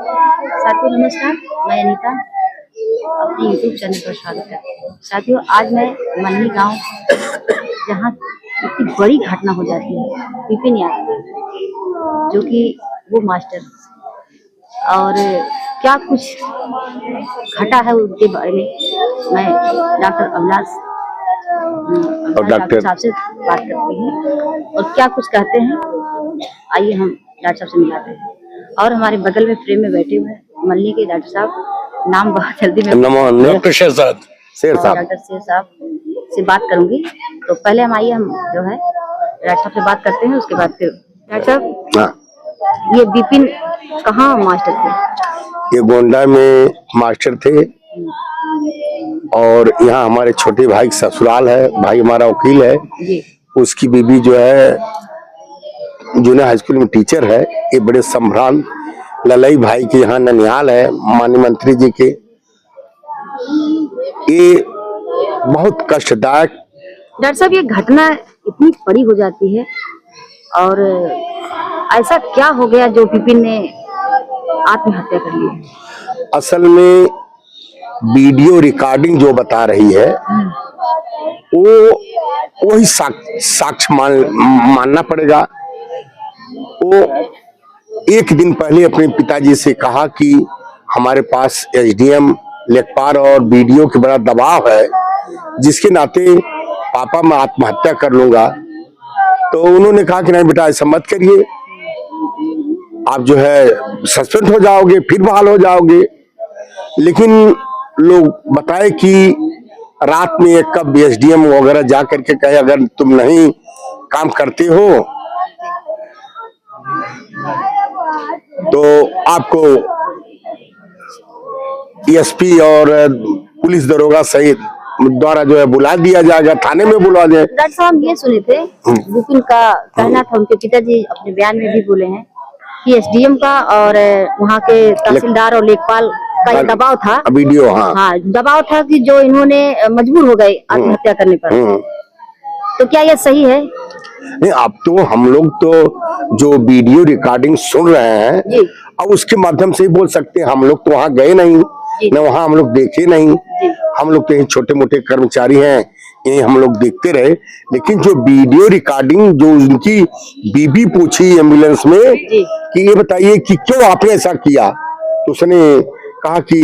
साथियों नमस्कार, मैं अनीता अपने यूट्यूब चैनल पर स्वागत करती हूँ। साथियों आज मैं मन्नी गांव जहाँ इतनी बड़ी घटना हो जाती है, विपिन यादव जो कि वो मास्टर और क्या कुछ घटा है उसके बारे में मैं डॉक्टर अभिलाष और डॉक्टर साहब से बात करती हूँ और क्या कुछ कहते हैं। आइए हम डॉक्टर साहब से मिलाते हैं। और हमारे बगल में फ्रेम में बैठे हुए हैं मल्ली के डॉक्टर साहब, नाम बहुत जल्दी में डॉक्टर शेर साहब डॉक्टर शेर साहब से बात करूंगी। तो पहले हम जो है डॉक्टर साहब से बात करते हैं, उसके बाद फिर डॉक्टर साहब ये विपिन कहाँ मास्टर थे? ये गोंडा में मास्टर थे और यहाँ हमारे छोटे भाई का ससुराल है। भाई हमारा वकील है, उसकी बीबी जो है जूनियर हाई स्कूल में टीचर है। ये बड़े संभ्रांत ललई भाई के यहाँ ननिहाल है माननीय मंत्री जी के। ये बहुत कष्टदायक डॉक्टर साहब, ये घटना इतनी बड़ी हो जाती है और ऐसा क्या हो गया जो विपिन ने आत्महत्या कर ली? असल में वीडियो रिकॉर्डिंग जो बता रही है वो वही साक्ष्य मानना पड़ेगा। वो एक दिन पहले अपने पिताजी से कहा कि हमारे पास एसडीएम लेखपाल और वीडियो के बड़ा दबाव है, जिसके नाते पापा मैं आत्महत्या कर लूंगा। तो उन्होंने कहा कि नहीं बेटा ऐसा मत करिए, आप जो है सस्पेंड हो जाओगे, फिर बहाल हो जाओगे। लेकिन लोग बताए कि रात में एक कब एसडीएम वगैरह जा करके कहे अगर तुम नहीं काम करते हो तो आपको एसपी और पुलिस दरोगा सहित द्वारा जो है बुला दिया जाएगा, थाने में बुला दिया। डॉक्टर साहब ये सुने थे विपिन का कहना था, उनके पिताजी अपने बयान में भी बोले हैं कि एसडीएम का और वहाँ के तहसीलदार और लेखपाल का दबाव था, वीडियो हाँ दबाव था कि जो इन्होंने मजबूर हो गए आत्महत्या करने पर। तो क्या यह सही है? नहीं, अब तो हम लोग तो जो वीडियो रिकॉर्डिंग सुन रहे हैं अब उसके माध्यम से ही बोल सकते हैं। हम लोग तो वहाँ गए नहीं, न वहाँ हम लोग देखे नहीं। हम लोग तो यही छोटे मोटे कर्मचारी हैं, यही हम लोग देखते रहे। लेकिन जो वीडियो रिकॉर्डिंग जो उनकी बीबी पूछी एम्बुलेंस में कि ये बताइए कि क्यों आपने ऐसा किया, तो उसने कहा कि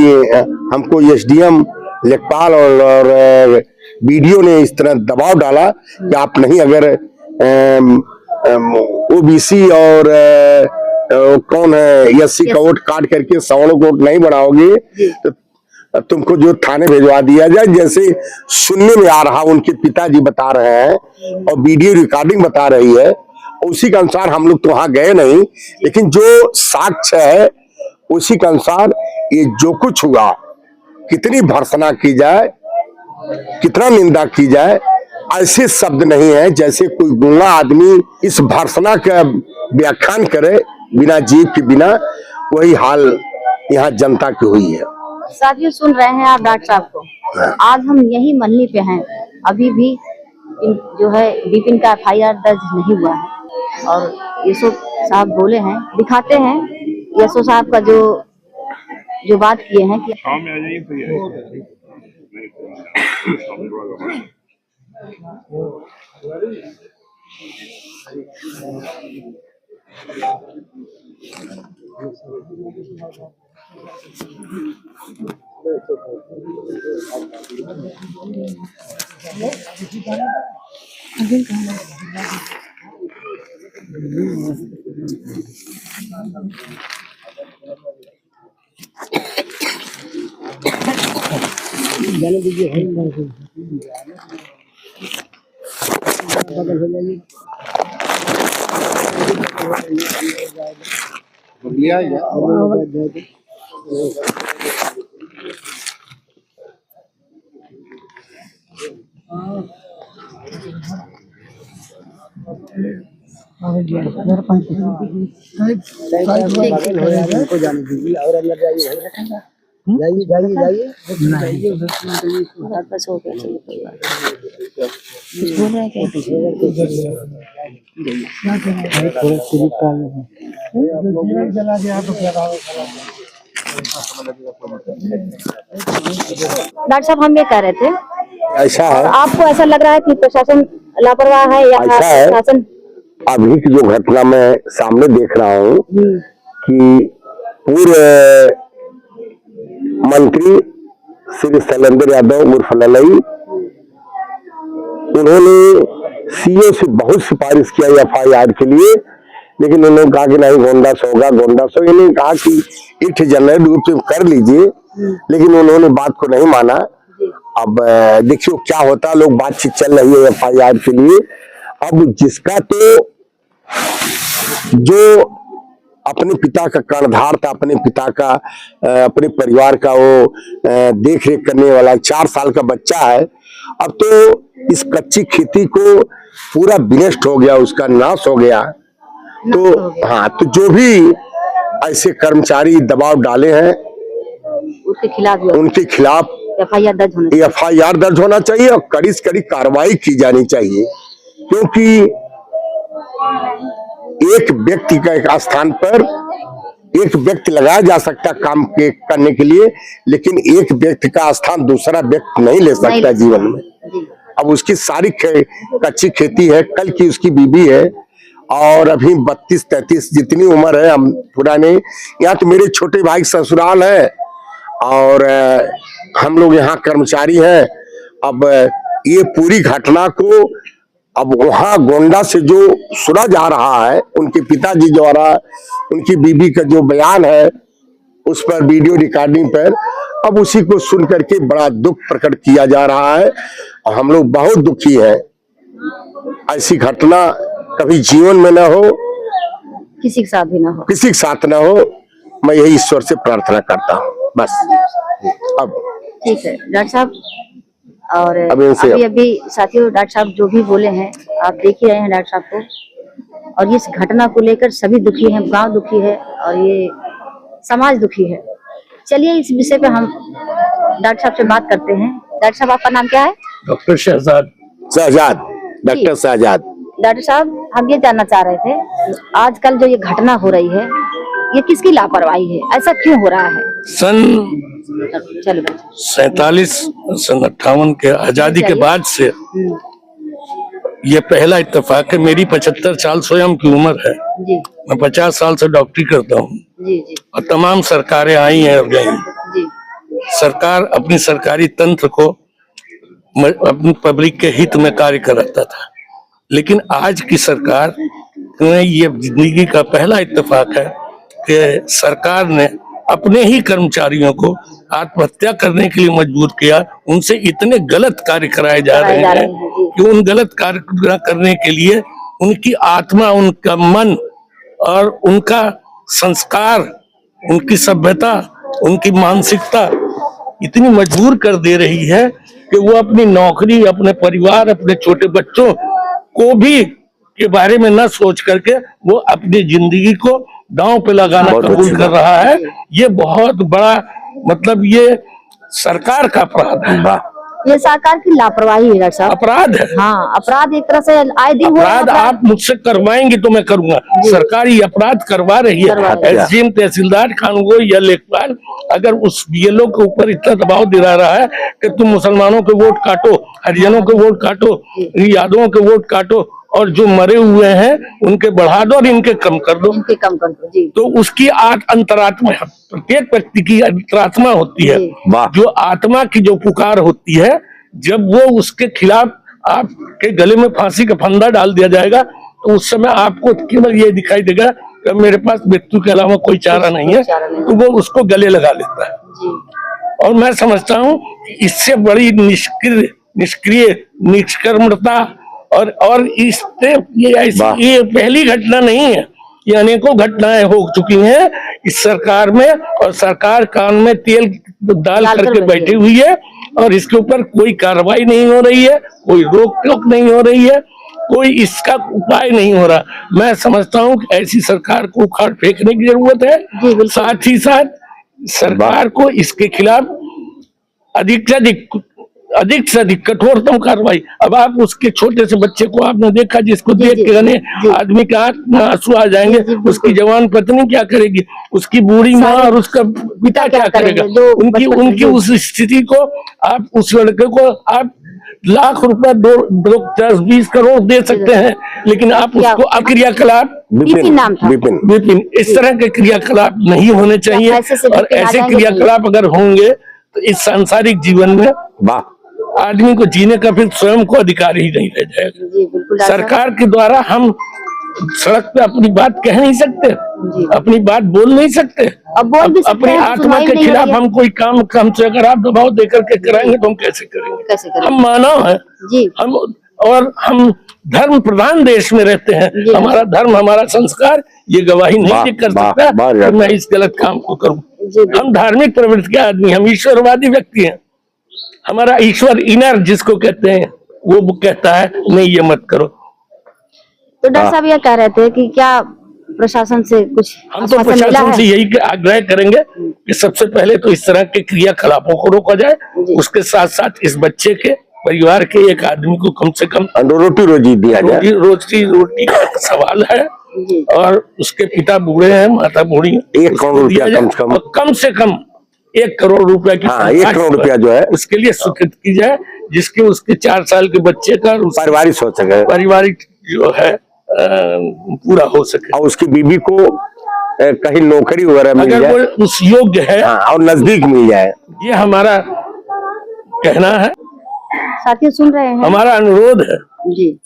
हमको एसडीएम लेखपाल और वीडियो ने इस तरह दबाव डाला कि आप नहीं अगर ओबीसी और कौन है एससी का वोट काट करके सवर्ण वोट नहीं बनाओगे तो तुमको जो थाने भेजवा दिया जाए। जैसे सुनने में आ रहा उनके पिताजी बता रहे हैं और वीडियो रिकॉर्डिंग बता रही है, उसी के अनुसार हम लोग तो वहां गए नहीं। लेकिन जो साक्ष्य है उसी के अनुसार ये जो कुछ हुआ, कितनी भर्त्सना की जाए, कितना निंदा की जाए, ऐसे शब्द नहीं है जैसे कोई गूंगा आदमी इस भर्त्सना का व्याख्यान करे बिना जीभ के बिना। वही हाल यहाँ जनता की हुई है। साथियों सुन रहे हैं आप डॉक्टर साहब को। आज हम यही मल्ली पे हैं, अभी भी जो है विपिन का एफआईआर दर्ज नहीं हुआ है और यशो साहब बोले हैं, दिखाते हैं यशो साहब का जो बात किए हैं कि जाने दीजिए बगल हो जाइए जाने दीजिए और अंदर जाइए, जाइए जाइए जाइए बस हो गया। कुछ बोल रहा है क्या? डॉक्टर साहब हम ये कह रहे थे, ऐसा है, आपको ऐसा लग रहा है कि प्रशासन लापरवाह है या ऐसा है। प्रशासन? अभी की जो घटना मैं सामने देख रहा हूँ कि पूर्व मंत्री श्री शैलेंद्र यादव उर्फ ललई, उन्होंने सीओ से बहुत सिफारिश किया एफआईआर के लिए, लेकिन उन्होंने कहा कि नहीं गोंडास होगा, गोंडास होगा। इन्होंने कहा कि एक जनरल रूप से कर लीजिए, लेकिन उन्होंने बात को नहीं माना। अब देखियो क्या होता है, लोग बातचीत चल रही है एफआईआर के लिए। अब जिसका तो जो अपने पिता का कर्णधार था, अपने पिता का अपने परिवार का वो देख रेख करने वाला 4 साल का बच्चा है, अब तो इस कच्ची खेती को पूरा विनष्ट हो गया, उसका नाश हो गया। तो हाँ, तो जो भी ऐसे कर्मचारी दबाव डाले हैं उनके खिलाफ एफआईआर दर्ज होना चाहिए और कड़ी से कड़ी कार्रवाई की जानी चाहिए, क्योंकि एक व्यक्ति का एक स्थान पर एक व्यक्ति लगाया जा सकता काम के करने के लिए, लेकिन एक व्यक्ति का स्थान दूसरा व्यक्ति नहीं ले सकता जीवन में। अब उसकी सारी कच्ची खेती है, कल की उसकी बीबी है, और अभी 32-33 जितनी उम्र है, हम पुराने यहाँ तो मेरे छोटे भाई ससुराल है और हम लोग यहाँ कर्मचारी हैं। अब ये पूरी घटना को अब वहां गोंडा से जो सुना जा रहा है, उनके पिताजी द्वारा उनकी बीबी का जो बयान है उस पर वीडियो रिकॉर्डिंग पर, अब उसी को सुन करके बड़ा दुख प्रकट किया जा रहा है और हम लोग बहुत दुखी हैं। ऐसी घटना कभी जीवन में न हो, किसी के साथ भी ना हो, किसी के साथ न हो। मैं यही ईश्वर से प्रार्थना करता हूँ बस। अब ठीक है डॉक्टर साहब, और अभी साथियों डॉक्टर साहब जो भी बोले हैं आप देख ही रहे हैं डॉक्टर साहब को, और इस घटना को लेकर सभी दुखी हैं, गांव दुखी है और ये समाज दुखी है। चलिए इस विषय पे हम डॉक्टर साहब से बात करते हैं। डॉक्टर साहब आपका नाम क्या है? Doctor Shahzad, doctor Shahzad. Doctor साहब हम ये जानना चाह रहे थे, आजकल जो ये घटना हो रही है ये किसकी लापरवाही है, ऐसा क्यों हो रहा है? सन 47 सन 58 के आजादी के बाद से ये पहला इत्तेफाक है। मेरी 75 साल स्वयं की उम्र है जी। मैं 50 साल से डॉक्टरी करता हूँ जी जी। और तमाम सरकारें आई हैं और गई जी। सरकार अपनी सरकारी तंत्र को अपनी पब्लिक के हित में कार्य कराता था, लेकिन आज की सरकार में ये जिंदगी का पहला इत्तेफाक है कि सरकार ने अपने ही कर्मचारियों को आत्महत्या करने के लिए मजबूर किया। उनसे इतने गलत कार्य कराए जा रहे हैं कि उन गलत कार्य करने के लिए उनकी आत्मा, उनका मन और उनका संस्कार, उनकी सभ्यता, उनकी मानसिकता इतनी मजबूर कर दे रही है कि वो अपनी नौकरी, अपने परिवार, अपने छोटे बच्चों को भी के बारे में न सोच करके वो अपनी जिंदगी को दांव पे लगाना कबूल कर रहा है। ये बहुत बड़ा मतलब ये सरकार का अपराध है, ये सरकार की लापरवाही है डॉक्टर साहब, अपराध है। हाँ, अपराध एक तरह से आए दिन अपराध आप मुझसे करवाएंगे तो मैं करूंगा। सरकार ये अपराध करवा रही है। एसडीएम, तहसीलदार, खानगोई या लेखपाल अगर उस बीएलओ के ऊपर इतना दबाव दिला रहा है कि तुम मुसलमानों के वोट काटो, हरिजनों के वोट काटो, यादवों के वोट काटो और जो मरे हुए हैं उनके बढ़ा दो और इनके कम कर दो, जी। तो उसकी अंतरात्मा, प्रत्येक व्यक्ति की अंतरात्मा होती है, जो आत्मा की जो पुकार होती है, जब वो उसके खिलाफ आपके गले में फांसी का फंदा डाल दिया जाएगा तो उस समय आपको केवल ये दिखाई देगा कि मेरे पास मृत्यु के अलावा कोई चारा नहीं है, तो वो उसको गले लगा लेता है जी। और मैं समझता हूँ इससे बड़ी निष्क्रिय निष्कर्मता और इससे ये पहली घटना नहीं है, ये अनेकों घटनाएं हो चुकी हैं इस सरकार में, और सरकार कान में तेल डाल करके बैठी हुई है और इसके ऊपर कोई कार्रवाई नहीं हो रही है, कोई रोक टोक नहीं हो रही है, कोई इसका उपाय नहीं हो रहा। मैं समझता हूँ कि ऐसी सरकार को उखाड़ फेंकने की जरूरत है। साथ ही साथ सरकार को इसके खिलाफ अधिक से अधिक अधिक से अधिक कठोरतम कार्रवाई। अब आप उसके छोटे से बच्चे को आपने देखा जिसको जी, देख जी, के गने जी। आदमी का आंख में आंसू आ जाएंगे। जी, जी, बिल्कुल। उसकी जवान पत्नी क्या करेगी, उसकी बूढ़ी माँ सारे और उसका पिता क्या करेंगे? करेगा? दो उनकी बचपन से, उनकी जी। उस स्थिति को आप उस लड़के को आप लाख रुपए 10-20 करोड़ दे सकते हैं, लेकिन आप क्या- उसको अक्रियाकलाप विपिन नाम था। विपिन विपिन इस तरह के क्रियाकलाप नहीं होने चाहिए। ऐसे से और विपिन आ ऐसे जाएंगे क्रियाकलाप अगर होंगे तो इस सांसारिक जीवन में वाह आदमी को जीने का फिर स्वयं को अधिकार ही नहीं रह जाएगा। जी बिल्कुल डॉक्टर साहब। सरकार के द्वारा हम सड़क पे अपनी बात कह नहीं सकते, जी। अपनी बात बोल नहीं सकते। अब बोल भी सकते अपनी हैं, आत्मा सुनवाई के नहीं हो खिलाफ रही है। हम कोई काम हमसे अगर आप दबाव देकर के कराएंगे तो हम कैसे करेंगे? कैसे करेंगे? हम मानव हैं। जी हम और हम धर्म प्रधान देश में रहते हैं। जी। हमारा धर्म, हमारा संस्कार ये गवाही नहीं वाह, कर वाह, सकता वाह कि यार। मैं इस गलत काम को करूं। जी बिल्कुल। हम धार्मिक प्रवृत्ति के आदमी, हम ईश्वरवादी व्यक्ति हैं। हमारा ईश्वर इनर जिसको कहते हैं वो कहता है नहीं ये मत करो। तो डॉक्टर साहब ये कह रहे थे कि क्या प्रशासन से कुछ हम तो आश्वासन मिला प्रशासन है? से यही आग्रह करेंगे कि सबसे पहले तो इस तरह के क्रियाकलापों को रोका जाए। जी। उसके साथ साथ इस बच्चे के परिवार के एक आदमी को कम से कम रोटी रोजी दिया जाए। रोटी का सवाल है। जी और उसके पिता बूढ़े हैं, माता बूढ़ी है। 1 करोड़ रुपया कम से कम 1 करोड़ रुपया की हाँ, 1 करोड़ रुपया जो है उसके लिए स्वीकृत की जाए, जिसके उसके 4 साल के बच्चे का पारिवारिक हो सके, पारिवारिक जो है पूरा हो सके। और उसकी बीबी को कहीं नौकरी वगैरह मिल अगर जाए, वो उस योग्य है, हाँ, और नजदीक मिल जाए। ये हमारा कहना है, साथियों सुन रहे हैं? हमारा अनुरोध है। जी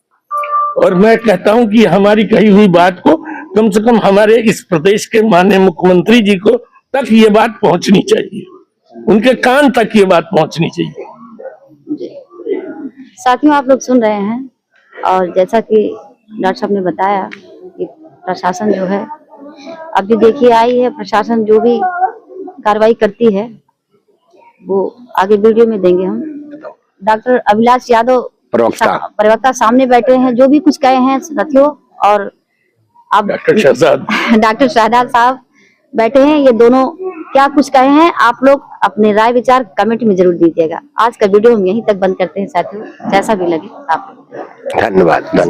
और मैं कहता हूं कि हमारी कही हुई बात को कम से कम हमारे इस प्रदेश के माननीय मुख्यमंत्री जी को तक ये बात पहुंचनी चाहिए, उनके कान तक ये बात पहुंचनी चाहिए। जी साथियों आप लोग सुन रहे हैं, और जैसा कि डॉक्टर साहब ने बताया कि प्रशासन जो है अभी देखिए आई है, प्रशासन जो भी कार्रवाई करती है वो आगे वीडियो में देंगे हम। डॉक्टर अभिलाष यादव प्रवक्ता सामने बैठे हैं, जो भी कुछ कहे हैं साथियों। और आप डॉक्टर शहजाद डॉक्टर शहजाद साहब बैठे हैं, ये दोनों क्या कुछ कहे हैं आप लोग अपने राय विचार कमेंट में जरूर दीजिएगा। आज का वीडियो हम यहीं तक बंद करते हैं साथियों, जैसा भी लगे आप। धन्यवाद।